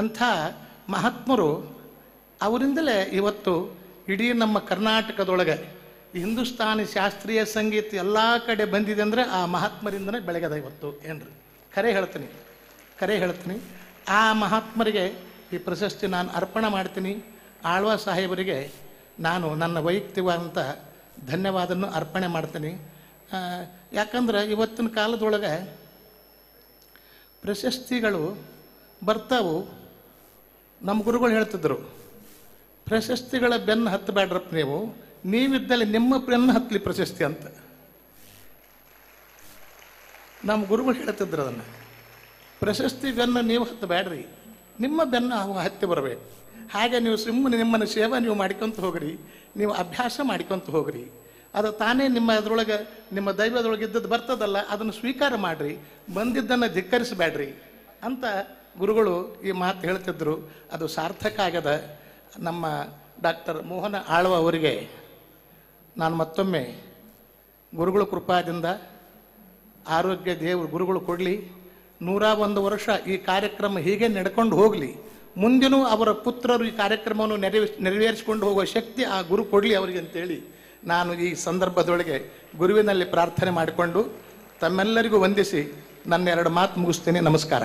ಅಂಥ ಮಹಾತ್ಮರು ಅವರಿಂದಲೇ ಇವತ್ತು ಇಡೀ ನಮ್ಮ ಕರ್ನಾಟಕದೊಳಗೆ ಹಿಂದೂಸ್ತಾನಿ ಶಾಸ್ತ್ರೀಯ ಸಂಗೀತ ಎಲ್ಲ ಕಡೆ ಬಂದಿದೆ ಅಂದರೆ ಆ ಮಹಾತ್ಮರಿಂದನೇ ಬೆಳಗದ ಇವತ್ತು. ಏನ್ರಿ ಖರೆ ಹೇಳ್ತೀನಿ. ಆ ಮಹಾತ್ಮರಿಗೆ ಈ ಪ್ರಶಸ್ತಿ ನಾನು ಅರ್ಪಣೆ ಮಾಡ್ತೀನಿ. ಆಳ್ವ ಸಾಹೇಬರಿಗೆ ನಾನು ನನ್ನ ವೈಯಕ್ತಿಕವಾದಂಥ ಧನ್ಯವಾದವನ್ನು ಅರ್ಪಣೆ ಮಾಡ್ತೀನಿ. ಯಾಕಂದ್ರೆ ಇವತ್ತಿನ ಕಾಲದೊಳಗೆ ಪ್ರಶಸ್ತಿಗಳು ಬರ್ತಾವು. ನಮ್ಮ ಗುರುಗಳು ಹೇಳ್ತಿದ್ರು, ಪ್ರಶಸ್ತಿಗಳ ಬೆನ್ನು ಹತ್ತಬೇಡ್ರಪ್ಪ, ನೀವಿದ್ದಲ್ಲಿ ನಿಮ್ಮ ಬೆನ್ನು ಹತ್ತಲಿ ಪ್ರಶಸ್ತಿ ಅಂತ. ನಮ್ಮ ಗುರುಗಳು ಹೇಳ್ತಿದ್ರು ಅದನ್ನು. ಪ್ರಶಸ್ತಿ ಬೆನ್ನು ನೀವು ಹತ್ತಬೇಡ್ರಿ, ನಿಮ್ಮ ಬೆನ್ನು ಹತ್ತಿ ಬರಬೇಕು. ಹಾಗೆ ನೀವು ನಿಮ್ಮನ್ನು ಸೇವೆ ನೀವು ಮಾಡ್ಕೊತ ಹೋಗ್ರಿ, ನೀವು ಅಭ್ಯಾಸ ಮಾಡ್ಕೊತ ಹೋಗ್ರಿ. ಅದು ತಾನೇ ನಿಮ್ಮ ಅದರೊಳಗೆ ನಿಮ್ಮ ದೈವದೊಳಗೆ ಇದ್ದದ್ದು ಬರ್ತದಲ್ಲ, ಅದನ್ನು ಸ್ವೀಕಾರ ಮಾಡಿರಿ, ಬಂದಿದ್ದನ್ನು ಧಿಕ್ಕರಿಸಬೇಡ್ರಿ ಅಂತ ಗುರುಗಳು ಈ ಮಾತು ಹೇಳ್ತಿದ್ರು. ಅದು ಸಾರ್ಥಕ ಆಗದ. ನಮ್ಮ ಡಾಕ್ಟರ್ ಮೋಹನ ಆಳ್ವ ಅವರಿಗೆ ನಾನು ಮತ್ತೊಮ್ಮೆ ಗುರುಗಳ ಕೃಪಾದಿಂದ ಆರೋಗ್ಯ ದೇವರು ಗುರುಗಳು ಕೊಡಲಿ. 101 ವರ್ಷ ಈ ಕಾರ್ಯಕ್ರಮ ಹೀಗೆ ನಡ್ಕೊಂಡು ಹೋಗಲಿ. ಮುಂದಿನೂ ಅವರ ಪುತ್ರರು ಈ ಕಾರ್ಯಕ್ರಮವನ್ನು ನೆರವೇರಿಸಿಕೊಂಡು ಹೋಗುವ ಶಕ್ತಿ ಆ ಗುರು ಕೊಡಲಿ ಅವರಿಗೆ ಅಂತೇಳಿ ನಾನು ಈ ಸಂದರ್ಭದೊಳಗೆ ಗುರುವಿನಲ್ಲಿ ಪ್ರಾರ್ಥನೆ ಮಾಡಿಕೊಂಡು ತಮ್ಮೆಲ್ಲರಿಗೂ ವಂದಿಸಿ ನನ್ನ 2 ಮಾತು ಮುಗಿಸ್ತೀನಿ. ನಮಸ್ಕಾರ.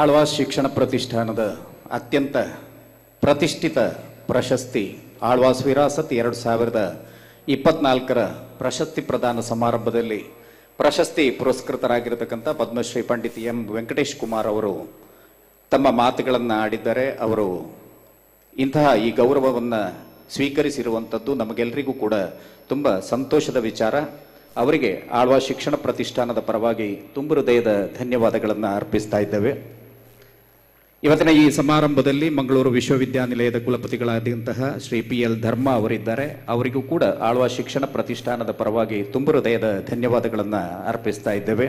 ಆಳ್ವಾಸ್ ಶಿಕ್ಷಣ ಪ್ರತಿಷ್ಠಾನದ ಅತ್ಯಂತ ಪ್ರತಿಷ್ಠಿತ ಪ್ರಶಸ್ತಿ ಆಳ್ವಾಸ್ ವಿರಾಸತ್ 2024ರ ಪ್ರಶಸ್ತಿ ಪ್ರದಾನ ಸಮಾರಂಭದಲ್ಲಿ ಪ್ರಶಸ್ತಿ ಪುರಸ್ಕೃತರಾಗಿರತಕ್ಕಂಥ ಪದ್ಮಶ್ರೀ ಪಂಡಿತ್ ಎಂ ವೆಂಕಟೇಶ್ ಕುಮಾರ್ ಅವರು ತಮ್ಮ ಮಾತುಗಳನ್ನು ಆಡಿದ್ದಾರೆ. ಅವರು ಇಂತಹ ಈ ಗೌರವವನ್ನು ಸ್ವೀಕರಿಸಿರುವಂಥದ್ದು ನಮಗೆಲ್ಲರಿಗೂ ಕೂಡ ತುಂಬ ಸಂತೋಷದ ವಿಚಾರ. ಅವರಿಗೆ ಆಳ್ವಾಸ್ ಶಿಕ್ಷಣ ಪ್ರತಿಷ್ಠಾನದ ಪರವಾಗಿ ತುಂಬ ಹೃದಯದ ಧನ್ಯವಾದಗಳನ್ನು ಅರ್ಪಿಸ್ತಾ ಇದ್ದೇವೆ. ಇವತ್ತಿನ ಈ ಸಮಾರಂಭದಲ್ಲಿ ಮಂಗಳೂರು ವಿಶ್ವವಿದ್ಯಾನಿಲಯದ ಕುಲಪತಿಗಳಾದಂತಹ ಶ್ರೀ PL ಧರ್ಮ ಅವರಿದ್ದಾರೆ. ಅವರಿಗೂ ಕೂಡ ಆಳ್ವಾಸ್ ಶಿಕ್ಷಣ ಪ್ರತಿಷ್ಠಾನದ ಪರವಾಗಿ ತುಂಬ ಹೃದಯದ ಧನ್ಯವಾದಗಳನ್ನು ಅರ್ಪಿಸ್ತಾ ಇದ್ದೇವೆ.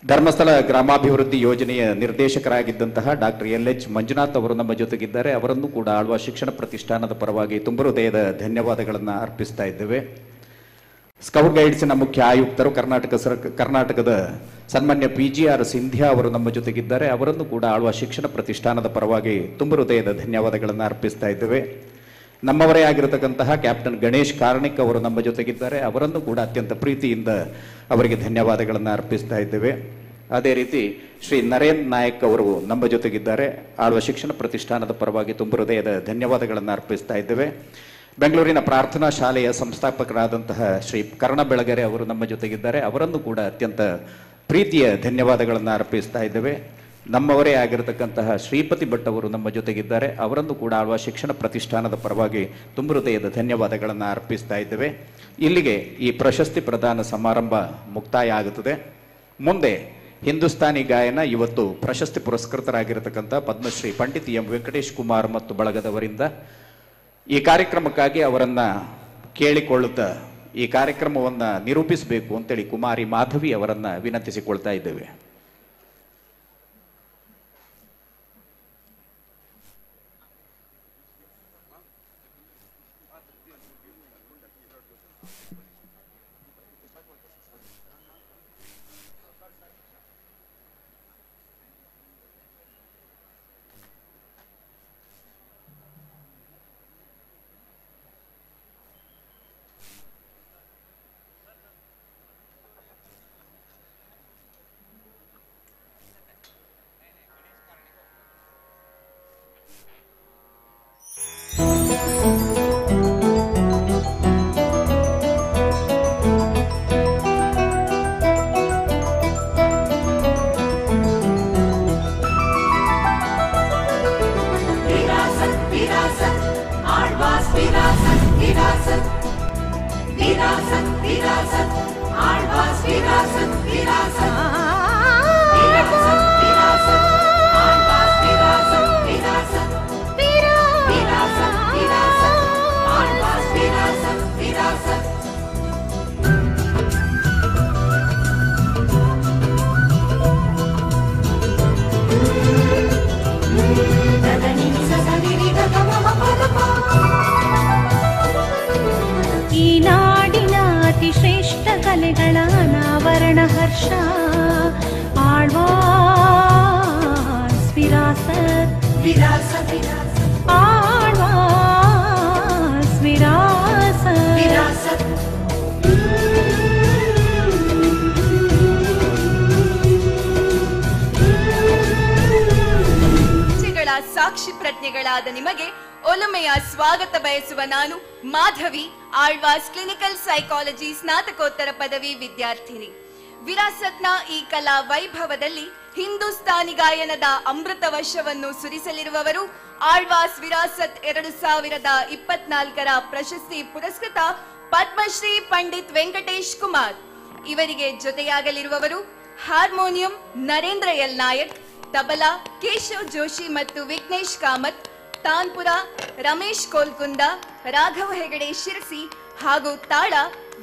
ಧರ್ಮಸ್ಥಳ ಗ್ರಾಮಾಭಿವೃದ್ಧಿ ಯೋಜನೆಯ ನಿರ್ದೇಶಕರಾಗಿದ್ದಂತಹ ಡಾಕ್ಟರ್ LH ಮಂಜುನಾಥ್ ಅವರು ನಮ್ಮ ಜೊತೆಗಿದ್ದಾರೆ. ಅವರನ್ನು ಕೂಡ ಆಳ್ವಾಸ್ ಶಿಕ್ಷಣ ಪ್ರತಿಷ್ಠಾನದ ಪರವಾಗಿ ತುಂಬ ಹೃದಯದ ಧನ್ಯವಾದಗಳನ್ನು ಅರ್ಪಿಸ್ತಾ ಇದ್ದೇವೆ. ಸ್ಕೌಟ್ ಗೈಡ್ಸ್ನ ಮುಖ್ಯ ಆಯುಕ್ತರು ಕರ್ನಾಟಕದ ಸನ್ಮಾನ್ಯ PGR ಸಿಂಧ್ಯಾ ಅವರು ನಮ್ಮ ಜೊತೆಗಿದ್ದಾರೆ. ಅವರನ್ನು ಕೂಡ ಆಳ್ವಾಸ್ ಶಿಕ್ಷಣ ಪ್ರತಿಷ್ಠಾನದ ಪರವಾಗಿ ತುಂಬ ಹೃದಯದ ಧನ್ಯವಾದಗಳನ್ನು ಅರ್ಪಿಸ್ತಾ ಇದ್ದೇವೆ. ನಮ್ಮವರೇ ಆಗಿರತಕ್ಕಂತಹ ಕ್ಯಾಪ್ಟನ್ ಗಣೇಶ್ ಕಾರ್ಣಿಕ್ ಅವರು ನಮ್ಮ ಜೊತೆಗಿದ್ದಾರೆ. ಅವರನ್ನು ಕೂಡ ಅತ್ಯಂತ ಪ್ರೀತಿಯಿಂದ ಅವರಿಗೆ ಧನ್ಯವಾದಗಳನ್ನು ಅರ್ಪಿಸ್ತಾ ಇದ್ದೇವೆ. ಅದೇ ರೀತಿ ಶ್ರೀ ನರೇಂದ್ರ ನಾಯಕ್ ಅವರು ನಮ್ಮ ಜೊತೆಗಿದ್ದಾರೆ. ಆಳ್ವಾಸ್ ಶಿಕ್ಷಣ ಪ್ರತಿಷ್ಠಾನದ ಪರವಾಗಿ ತುಂಬ ಹೃದಯದ ಧನ್ಯವಾದಗಳನ್ನು ಅರ್ಪಿಸ್ತಾ ಇದ್ದೇವೆ. ಬೆಂಗಳೂರಿನ ಪ್ರಾರ್ಥನಾ ಶಾಲೆಯ ಸಂಸ್ಥಾಪಕರಾದಂತಹ ಶ್ರೀ ಕರ್ಣ ಬೆಳಗೆರೆ ಅವರು ನಮ್ಮ ಜೊತೆಗಿದ್ದಾರೆ. ಅವರನ್ನು ಕೂಡ ಅತ್ಯಂತ ಪ್ರೀತಿಯ ಧನ್ಯವಾದಗಳನ್ನು ಅರ್ಪಿಸ್ತಾ ಇದ್ದೇವೆ. ನಮ್ಮವರೇ ಆಗಿರತಕ್ಕಂತಹ ಶ್ರೀಪತಿ ಭಟ್ ಅವರು ನಮ್ಮ ಜೊತೆಗಿದ್ದಾರೆ. ಅವರನ್ನು ಕೂಡ ಆಳ್ವಾಸ್ ಶಿಕ್ಷಣ ಪ್ರತಿಷ್ಠಾನದ ಪರವಾಗಿ ತುಂಬ ಹೃದಯದ ಧನ್ಯವಾದಗಳನ್ನು ಅರ್ಪಿಸ್ತಾ ಇದ್ದೇವೆ. ಇಲ್ಲಿಗೆ ಈ ಪ್ರಶಸ್ತಿ ಪ್ರದಾನ ಸಮಾರಂಭ ಮುಕ್ತಾಯ ಆಗುತ್ತದೆ. ಮುಂದೆ ಹಿಂದೂಸ್ತಾನಿ ಗಾಯನ ಇವತ್ತು ಪ್ರಶಸ್ತಿ ಪುರಸ್ಕೃತರಾಗಿರತಕ್ಕಂಥ ಪದ್ಮಶ್ರೀ ಪಂಡಿತ್ ಎಂ ವೆಂಕಟೇಶ್ ಕುಮಾರ್ ಮತ್ತು ಬಳಗದವರಿಂದ ಈ ಕಾರ್ಯಕ್ರಮಕ್ಕಾಗಿ ಅವರನ್ನ ಕೇಳಿಕೊಳ್ಳುತ್ತಾ ಈ ಕಾರ್ಯಕ್ರಮವನ್ನು ನಿರೂಪಿಸಬೇಕು ಅಂತೇಳಿ ಕುಮಾರಿ ಮಾಧವಿ ಅವರನ್ನ ವಿನಂತಿಸಿಕೊಳ್ತಾ ಇದ್ದೇವೆ. वर्ष आಳ್ವಾಸ್ विरासत आಳ್वास विरासत ಸಾಕ್ಷಿ ಪ್ರಜ್ಞೆಗಳಾದ ನಿಮಗೆ ಒಲಮೆಯ ಸ್ವಾಗತ ಬಯಸುವ ನಾನು ಮಾಧವಿ, ಆಳ್ವಾಸ್ ಕ್ಲಿನಿಕಲ್ ಸೈಕಾಲಜಿ ಸ್ನಾತಕೋತ್ತರ ಪದವಿ ವಿದ್ಯಾರ್ಥಿನಿ. ವಿರಾಸತ್ನ ಈ ಕಲಾ ವೈಭವದಲ್ಲಿ ಹಿಂದೂಸ್ತಾನಿ ಗಾಯನದ ಅಮೃತ ವರ್ಷವನ್ನು ಸುರಿಸಲಿರುವವರು ಆಳ್ವಾಸ್ ವಿರಾಸತ್ 2024ರ ಪ್ರಶಸ್ತಿ ಪುರಸ್ಕೃತ ಪದ್ಮಶ್ರೀ ಪಂಡಿತ್ ವೆಂಕಟೇಶ್ ಕುಮಾರ್. ಇವರಿಗೆ ಜೊತೆಯಾಗಲಿರುವವರು ಹಾರ್ಮೋನಿಯಂ ನರೇಂದ್ರ ಎಲ್ ನಾಯಕ್, ತಬಲಾ ಕೇಶವ್ ಜೋಶಿ ಮತ್ತು ವಿಘ್ನೇಶ್ ಕಾಮತ್, ತಾನ್ಪುರ ರಮೇಶ್ ಕೋಲ್ಕುಂದ, ರಾಘವ್ ಹೆಗಡೆ ಶಿರಸಿ ಹಾಗೂ ತಾಳ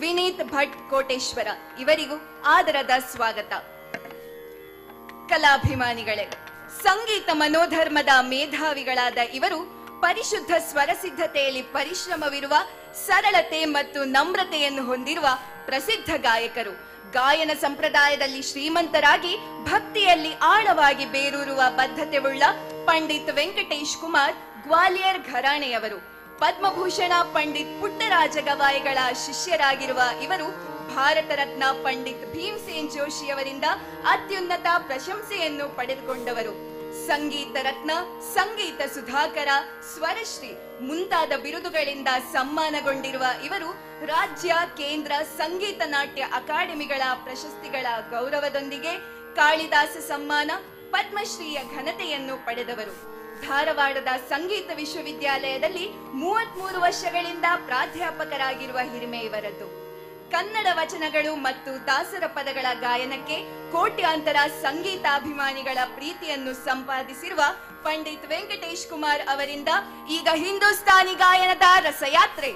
ವಿನೀತ್ ಭಟ್ ಕೋಟೇಶ್ವರ. ಇವರಿಗೂ ಆದರದ ಸ್ವಾಗತ. ಕಲಾಭಿಮಾನಿಗಳೇ, ಸಂಗೀತ ಮನೋಧರ್ಮದ ಮೇಧಾವಿಗಳಾದ ಇವರು ಪರಿಶುದ್ಧ ಸ್ವರಸಿದ್ಧತೆಯಲ್ಲಿ ಪರಿಶ್ರಮವಿರುವ, ಸರಳತೆ ಮತ್ತು ನಮ್ರತೆಯನ್ನು ಹೊಂದಿರುವ ಪ್ರಸಿದ್ಧ ಗಾಯಕರು. ಗಾಯನ ಸಂಪ್ರದಾಯದಲ್ಲಿ ಶ್ರೀಮಂತರಾಗಿ ಭಕ್ತಿಯಲ್ಲಿ ಆಳವಾಗಿ ಬೇರೂರುವ ಬದ್ಧತೆಯುಳ್ಳ ಪಂಡಿತ್ ವೆಂಕಟೇಶ್ ಕುಮಾರ್ ಗ್ವಾಲಿಯರ್ ಘರಾಣೆಯವರು. ಪದ್ಮಭೂಷಣ ಪಂಡಿತ್ ಪುಟ್ಟರಾಜ ಗವಾಯಿಗಳ ಶಿಷ್ಯರಾಗಿರುವ ಇವರು ಭಾರತ ರತ್ನ ಪಂಡಿತ್ ಭೀಮ್ಸೇನ್ ಜೋಶಿಯವರಿಂದ ಅತ್ಯುನ್ನತ ಪ್ರಶಂಸೆಯನ್ನು ಪಡೆದುಕೊಂಡವರು. ಸಂಗೀತ ರತ್ನ, ಸಂಗೀತ ಸುಧಾಕರ, ಸ್ವರಶ್ರೀ ಮುಂತಾದ ಬಿರುದುಗಳಿಂದ ಸಮ್ಮಾನಗೊಂಡಿರುವ ಇವರು ರಾಜ್ಯ, ಕೇಂದ್ರ ಸಂಗೀತ ನಾಟ್ಯ ಅಕಾಡೆಮಿಗಳ ಪ್ರಶಸ್ತಿಗಳ ಗೌರವದೊಂದಿಗೆ ಕಾಳಿದಾಸ ಸಮ್ಮಾನ, ಪದ್ಮಶ್ರೀಯ ಘನತೆಯನ್ನು ಪಡೆದವರು. ಧಾರವಾಡದ ಸಂಗೀತ ವಿಶ್ವವಿದ್ಯಾಲಯದಲ್ಲಿ 33 ವರ್ಷಗಳಿಂದ ಪ್ರಾಧ್ಯಾಪಕರಾಗಿರುವ ಹಿರಿಮೆ ಇವರದ್ದು. ಕನ್ನಡ ವಚನಗಳು ಮತ್ತು ದಾಸರ ಪದಗಳ ಗಾಯನಕ್ಕೆ ಕೋಟ್ಯಾಂತರ ಸಂಗೀತಾಭಿಮಾನಿಗಳ ಪ್ರೀತಿಯನ್ನು ಸಂಪಾದಿಸಿರುವ ಪಂಡಿತ್ ವೆಂಕಟೇಶ್ ಕುಮಾರ್ ಅವರಿಂದ ಈಗ ಹಿಂದೂಸ್ತಾನಿ ಗಾಯನದ ರಸಯಾತ್ರೆ.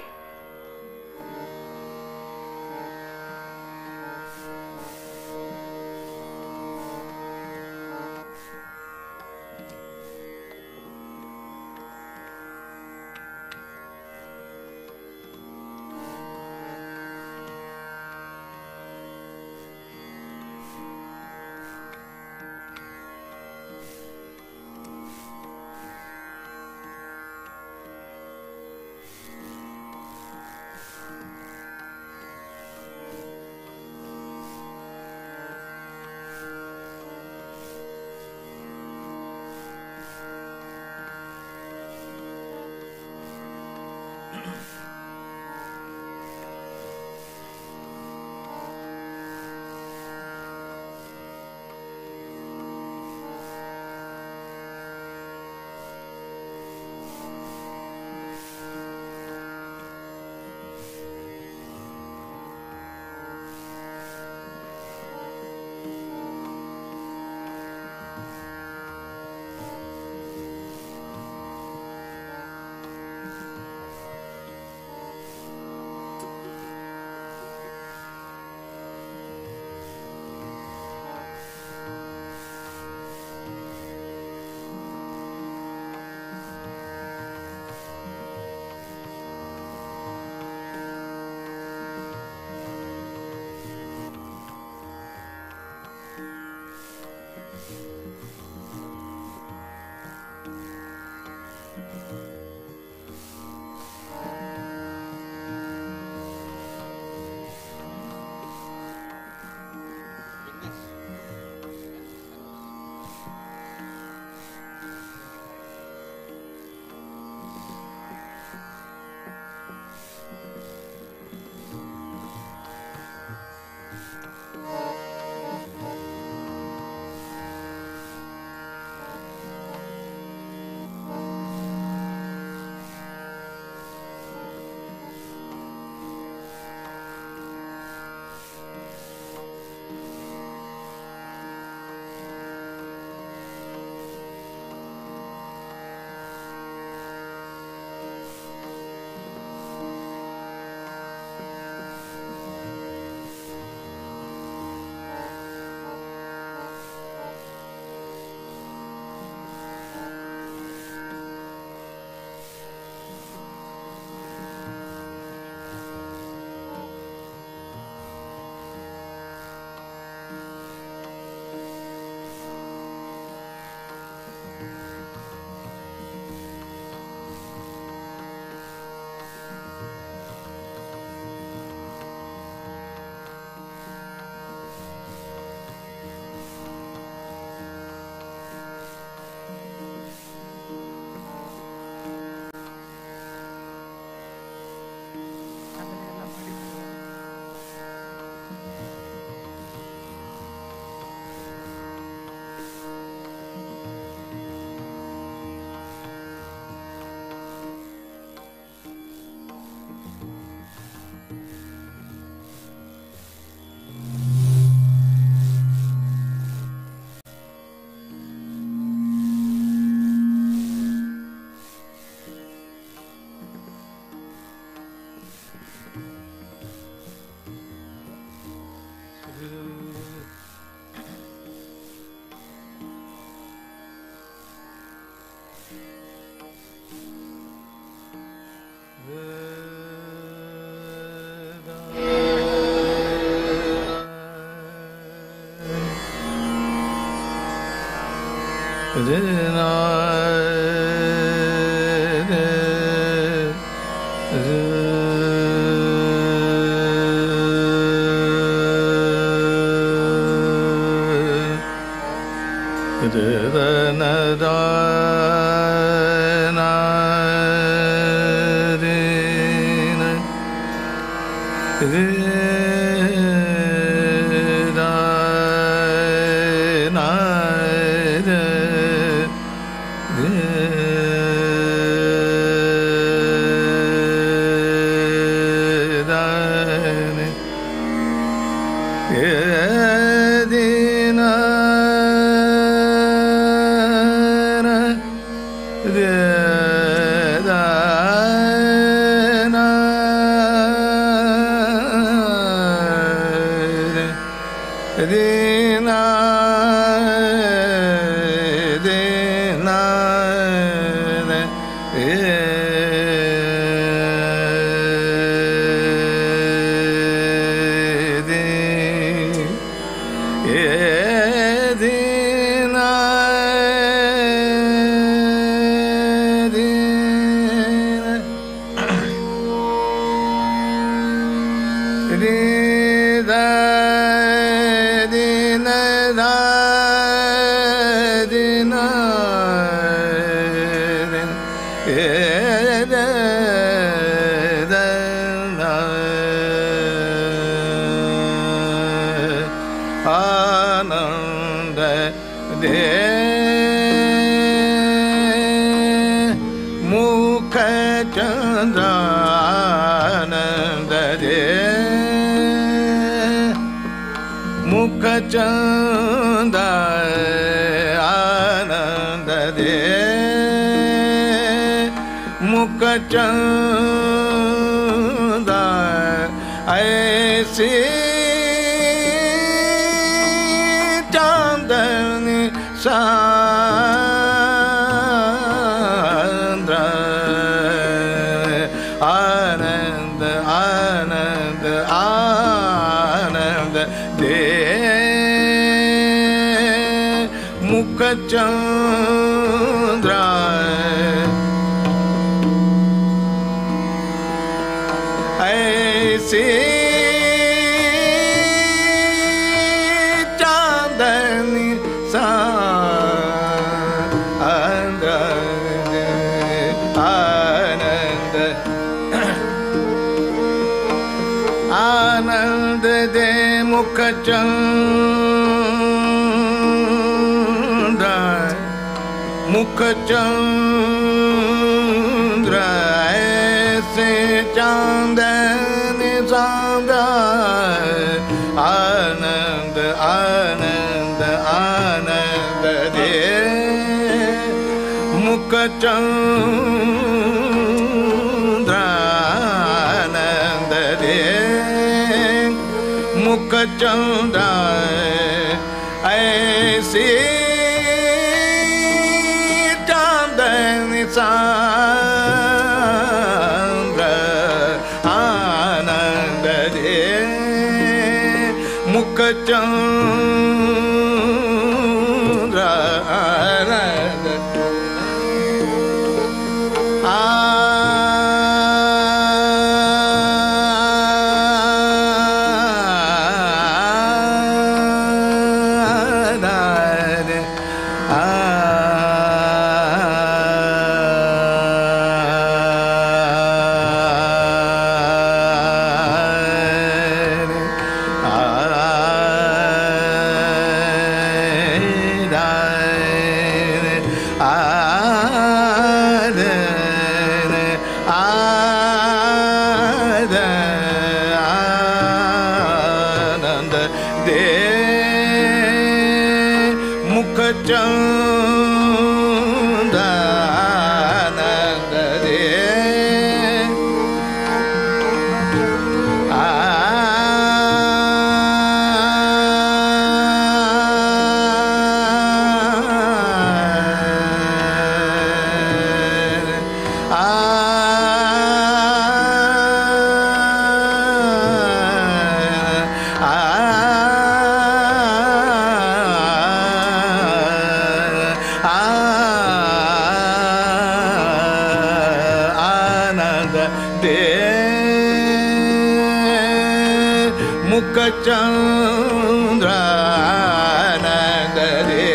ದೇ ಮುಖಚಂದ್ರ ಆನಂದ ದೇ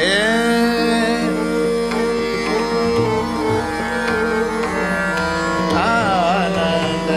ಆನಂದ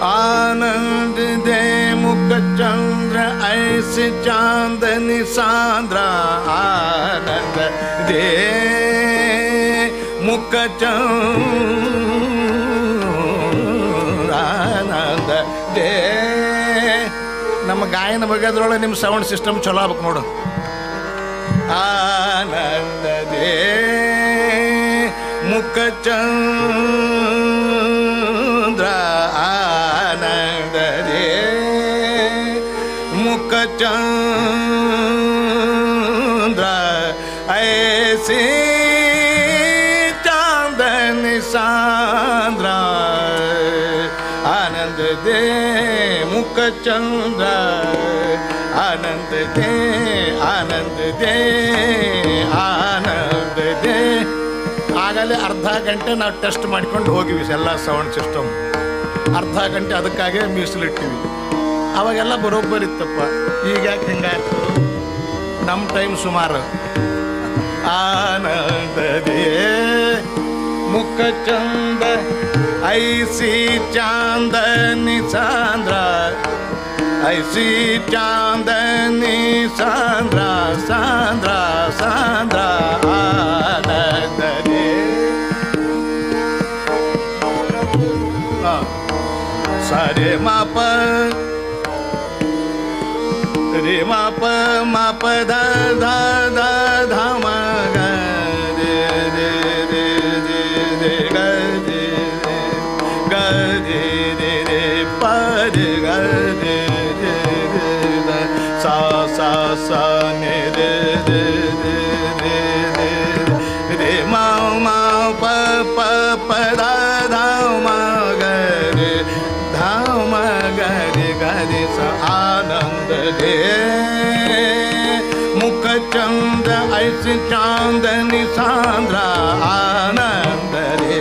आनंद दे मुख चंद्र ऐसे चांदनी सांद्रा आनंद दे मुख चंद्र आनंद दे ನಮ್ಮ ಗಾಯನ ಬಗೆದ್ರೊಳಗೆ ನಿಮ್ಮ ಸೌಂಡ್ ಸಿಸ್ಟಮ್ ಚಲೋ ಆಗ್ಬೇಕು ನೋಡು ಆನಂದ ದೇ ಮುಖ ಚಂದ್ರ ಆನಂದ ದೇ ಮುಖ ಚಂದ್ರ ಐಸಿ ಚಾಂದನಿ ಸಾಂದ್ರ आनंद दे मुख चंद्र आनंद दे आनंद दे आनंद दे ಆಗಲೇ ಅರ್ಧ ಗಂಟೆ ನಾವು ಟೆಸ್ಟ್ ಮಾಡ್ಕೊಂಡು ಹೋಗಿವಿ ಎಲ್ಲ ಸೌಂಡ್ ಸಿಸ್ಟಮ್ ಅರ್ಧ ಗಂಟೆ ಅದಕ್ಕಾಗೆ ಮೀಸಲಿಟ್ಟಿವಿ ಅವಾಗೆಲ್ಲ ಬರೋಬ್ಬರಿ ಇತ್ತಪ್ಪ ಈಗ ಯಾಕೆ ಹಿಂಗಾಯ್ತು ನಮ್ಮ ಟೈಮ್ ಸುಮಾರು ಆನಂದ ದೇ ಮುಖ ಚಂದ ऐसी चांदनी सांद्रा ऐसी चांदनी सांद्रा सांद्रा सांद्रा आनंद दे सारे माप रे माप माप धा धा धा धा म ग रे रे रे रे रे ग रे रे रे pa re ga re re re sa sa sa ne re re re re re re ma ma pa pa pa da da ma ga re da ma ga re sa आनंद दे मुख चंद्र ऐसी चांदनी Sandra आनंद दे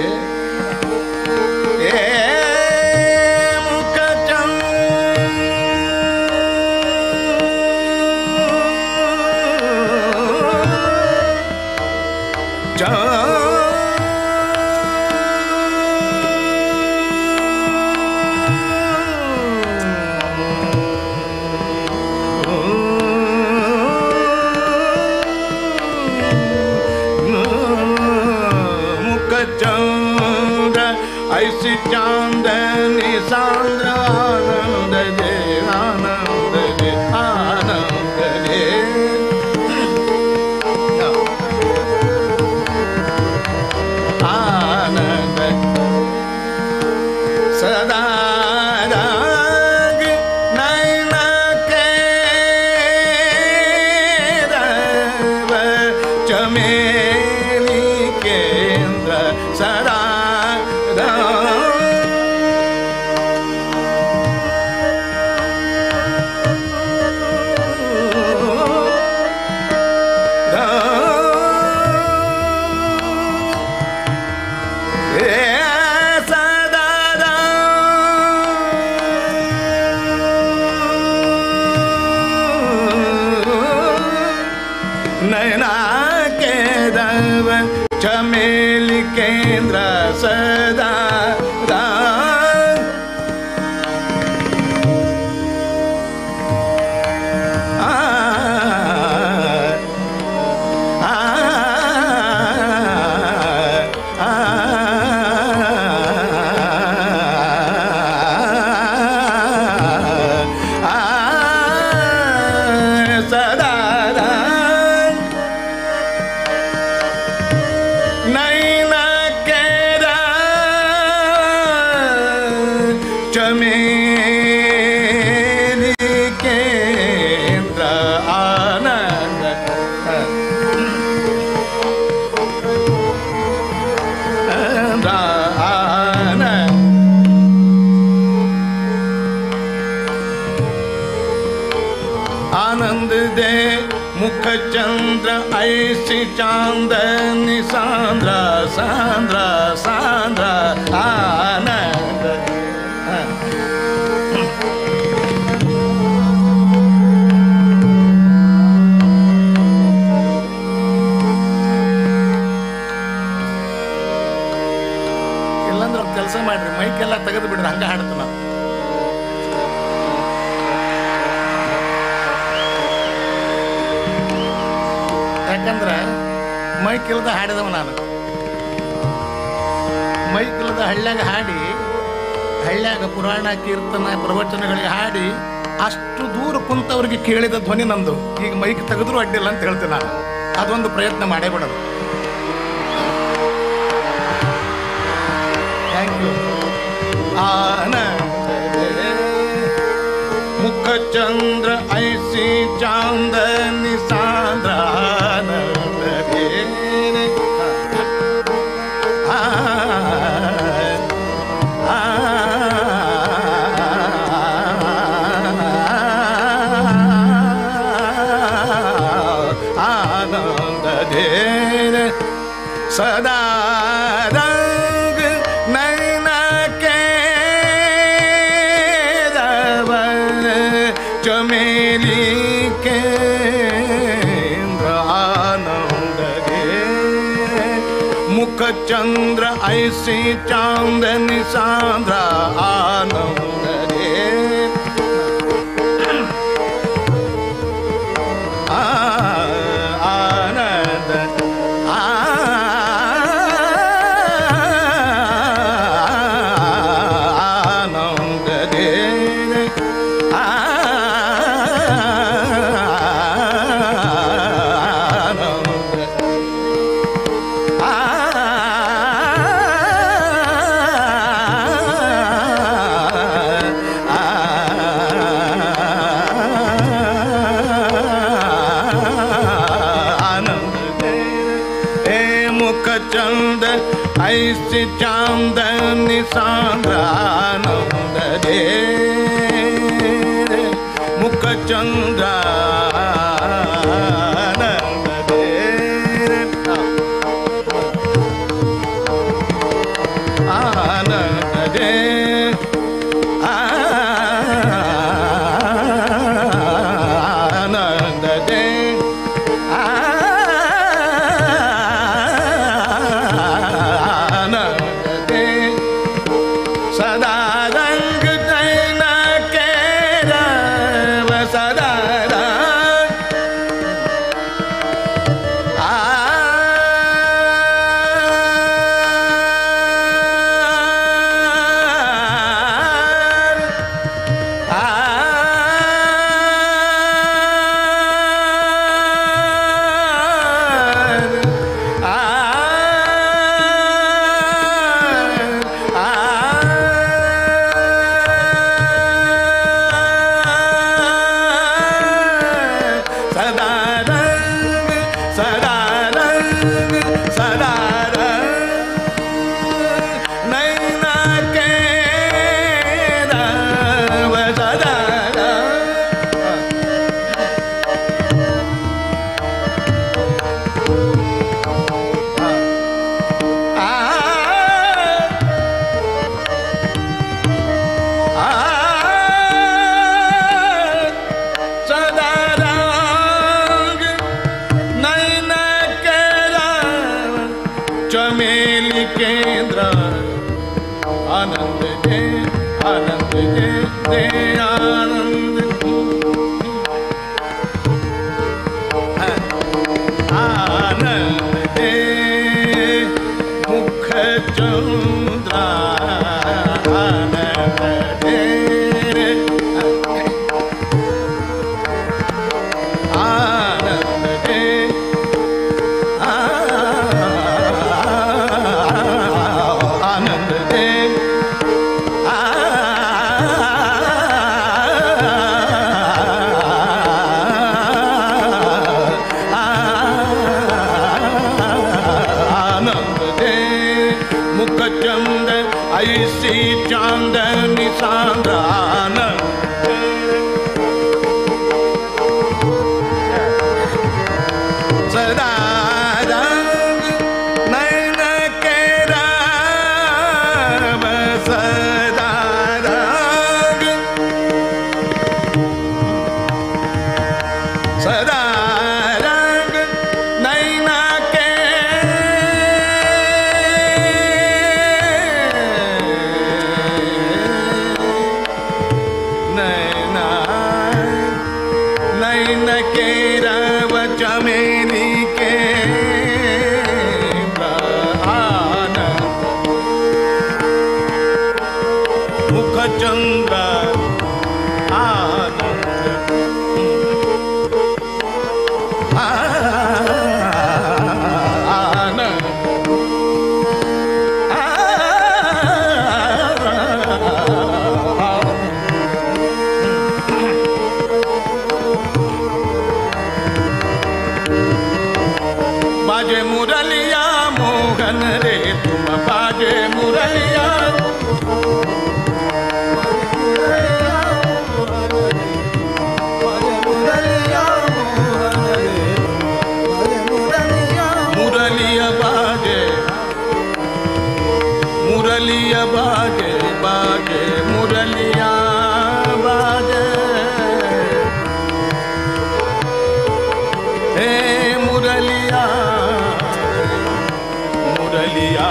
ऐसी चांदनी सांद्र आनंद दे आनंद दे आनंद दे आनंद सदा नैन के चमेली केंद्र सदा नैना के दव चमेली केंद्र सदा मुख चंद्र ऐसी चांदनी सांद्र सांद्र सांद्र आनंद ಇಲ್ಲಾಂದ್ರೆ ಒಂದು ಕೆಲಸ ಮಾಡ್ರಿ, ಮೈಕೆಲ್ಲ ತೆಗೆದು ಬಿಡ್ರಿ, ಹಂಗೆ ಹಾಡ್ತು ನಾವು. ಯಾಕಂದ್ರೆ ಮೈಕ್ ಇಲ್ಲದ ಹಾಡಿದವ ನಾನು. ಮೈಕ್ ಇಲ್ಲದ ಹಳ್ಳ್ಯಾಗ ಹಾಡಿ, ಹಳ್ಳ್ಯಾಗ ಪುರಾಣ ಕೀರ್ತನ ಪ್ರವಚನಗಳಿಗೆ ಹಾಡಿ ಅಷ್ಟು ದೂರ ಕುಂತವ್ರಿಗೆ ಕೇಳಿದ ಧ್ವನಿ ನಂದು. ಈಗ ಮೈಕ್ ತೆಗೆದ್ರೂ ಅಡ್ಡಿಲ್ಲ ಅಂತ ಹೇಳ್ತೀನಿ ನಾನು. ಅದೊಂದು ಪ್ರಯತ್ನ ಮಾಡೇ ಬಿಡೋದು. Thank you. मुख चंद्र ऐसी चांदनी सांद्र आनंद देने आनंद देने सदा चमेली केंद्र आनंद दे मुख चंद्र ऐसी चांदनी सांद्र आनंद दे आनंद आनंद दे चंद ऐसी चांदनी सांद्र आनंद दे मुख चंद्र आनंद दे आनंद दे आनंद दे सदा रंग नैना के रव सदा चमेली केंद्र आनंद दे आनंद दे दे आनंद आनंद दे मुख चंद्र आनंद दे आनंद दे आनंद दे आनंद दे मुख चंद ऐसी चांदनी सांद्र आनंद चंद्र आनंद बाजे मुरलिया मोहन रे तुम बाजे मुरलिया मुरलिया बाजे मुरलिया बाजे बाजे मुरलिया बाजे हे मुरलिया मुरलिया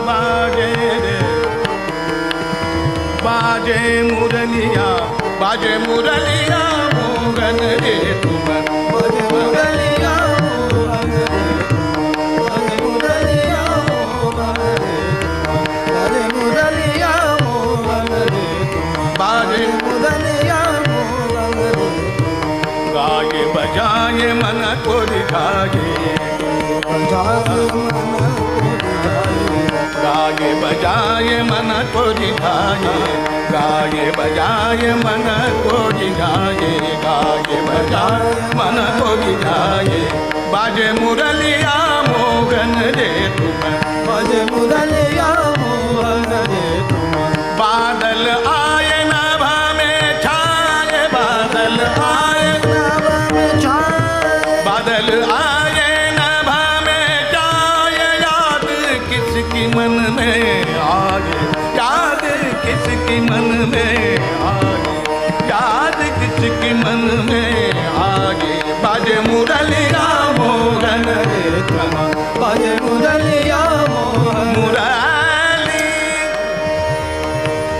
बाजे रे बाजे मुरलिया बाजे मुरलिया मोहन रे तुम बाजे मुरलिया मोहन रे बाजे मुरलिया मोहन रे बाजे मुरलिया मोहन रे बाजे मुरलिया मोहन रे गाये बजाए मन को दिखाए गाये बजाए मन को दिखाए गाये बजाए मन को दिखाए गाये बजाए मन को दिखाए बाजे मुरलिया मोहन रे तुम बाजे मुरलिया मोहन रे तुम बादल आए नभा में छाए बादल आए नभा में छाए बादल आए नभा में छाए याद किसकी मन में आए याद किसकी मन में आए याद किसकी मन में आए बाजे मुरलिया मोहन रे तुम बाजे मुरलिया मोहन मुरली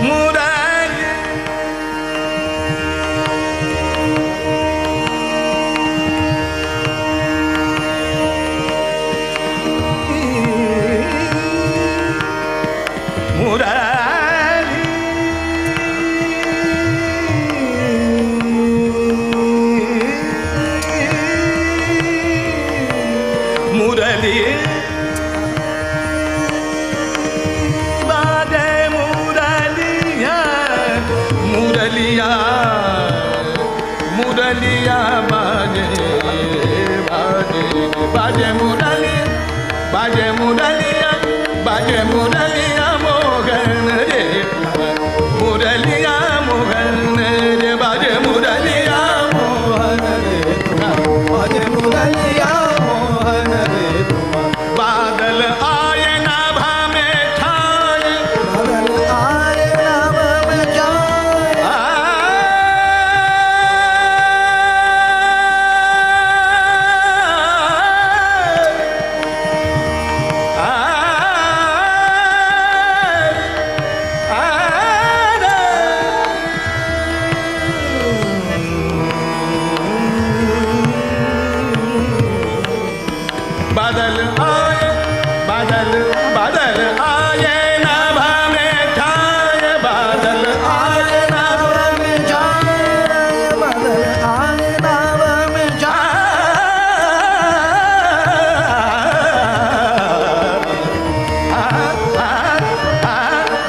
मुरली मुरली मुरली बाजे मुरलिया मुरलिया मुरलिया बाजे बाजे बाजे मुरलिया बाजे मुरलिया बाजे मुरलिया मोहन रे मुरलिया मोहन रे बाजे मुरलिया मोहन रे बाजे मुरलिया मोहन रे बादल आए नभा में छाए बादल आए नभा में छाए बादल आए बादल बादल आए नभा में छाए बादल आए नभा में छाए बादल आए नभा में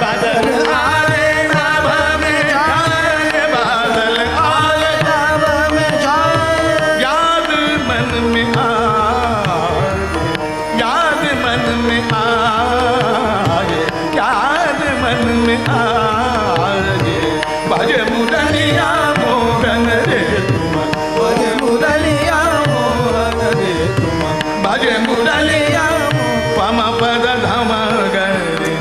बादल आए नभा में छाए बादल आए नभा में छाए याद मन में याद मन में आए याद मन में आए बाजे मुरलिया मोहन रे तुम बाजे मुरलिया मोहन रे तुम बाजे मुरलिया पम पद धाम गरे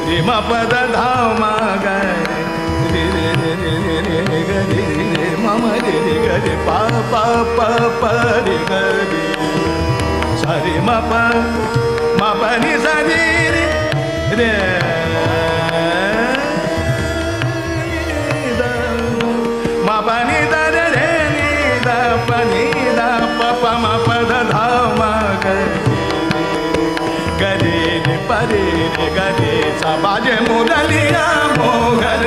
रे म पद धाम गरे रे रे रे रे रे गरे रे मम रे रे गरे पा पा पा पा रे गरे सरे म प नि सा रे रे म प नि द रे नि द प नि द प प म प द ध म गरे रे परे रे गरे सा बाजे मुरलिया मोहन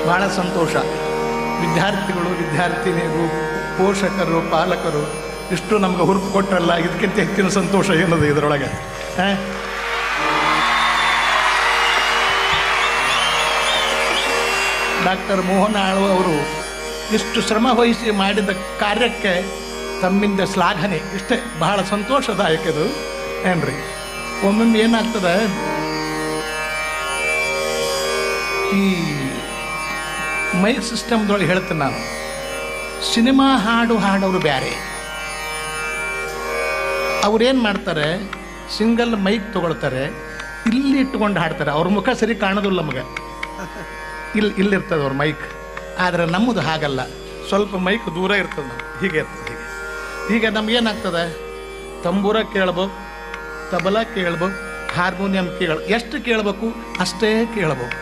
ಬಹಳ ಸಂತೋಷ. ವಿದ್ಯಾರ್ಥಿಗಳು, ವಿದ್ಯಾರ್ಥಿನಿಯರು, ಪೋಷಕರು, ಪಾಲಕರು ಇಷ್ಟು ನಮ್ಗೆ ಹುರುಪು ಕೊಟ್ಟರಲ್ಲ, ಇದಕ್ಕಿಂತ ಹೆಚ್ಚಿನ ಸಂತೋಷ ಏನದು ಇದರೊಳಗೆ? ಡಾಕ್ಟರ್ ಮೋಹನ ಆಳ್ವ ಅವರು ಇಷ್ಟು ಶ್ರಮ ವಹಿಸಿ ಮಾಡಿದ ಕಾರ್ಯಕ್ಕೆ ತಮ್ಮಿಂದ ಶ್ಲಾಘನೆ. ಇಷ್ಟೇ, ಬಹಳ ಸಂತೋಷದಾಯಕ ಇದು ಏನ್ರಿ. ಒಮ್ಮೊಮ್ಮೆ ಏನಾಗ್ತದೆ, ಈ ಮೈಕ್ ಸಿಸ್ಟಮ್ದೊಳಗೆ ಹೇಳ್ತೇನೆ ನಾನು, ಸಿನಿಮಾ ಹಾಡೋರು ಬೇರೆ. ಅವ್ರೇನು ಮಾಡ್ತಾರೆ, ಸಿಂಗಲ್ ಮೈಕ್ ತಗೊಳ್ತಾರೆ, ಇಲ್ಲಿ ಇಟ್ಕೊಂಡು ಹಾಡ್ತಾರೆ. ಅವ್ರ ಮುಖ ಸರಿ ಕಾಣೋದಿಲ್ಲ ನಮಗೆ, ಇಲ್ಲಿರ್ತದೆ ಅವ್ರ ಮೈಕ್. ಆದರೆ ನಮ್ಮದು ಹಾಗಲ್ಲ, ಸ್ವಲ್ಪ ಮೈಕ್ ದೂರ ಇರ್ತದೆ, ಹೀಗೆ ಇರ್ತದೆ. ಈಗ ನಮಗೇನಾಗ್ತದೆ, ತಂಬೂರ ಕೇಳ್ಬೇಕು, ತಬಲ ಕೇಳ್ಬೇಕು, ಹಾರ್ಮೋನಿಯಂ ಎಷ್ಟು ಕೇಳಬೇಕು ಅಷ್ಟೇ ಕೇಳಬೇಕು,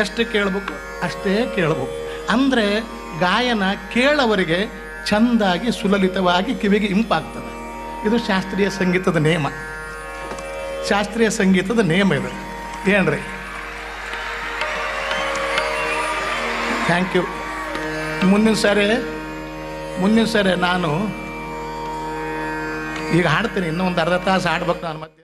ಎಷ್ಟು ಕೇಳಬೇಕು ಅಷ್ಟೇ ಕೇಳಬೇಕು. ಅಂದರೆ ಗಾಯನ ಕೇಳವರಿಗೆ ಚೆಂದಾಗಿ ಸುಲಲಿತವಾಗಿ ಕಿವಿಗೆ ಇಂಪಾಗ್ತದೆ. ಇದು ಶಾಸ್ತ್ರೀಯ ಸಂಗೀತದ ನಿಯಮ, ಶಾಸ್ತ್ರೀಯ ಸಂಗೀತದ ನಿಯಮ ಇದು ಏನ್ರಿ. Thank you. ಮುಂದಿನ ಸರಿ ನಾನು ಈಗ ಹಾಡ್ತೀನಿ, ಇನ್ನೂ ಒಂದು ಅರ್ಧ ತಾಸು ಹಾಡ್ಬೇಕು ನಾನು ಮತ್ತೆ.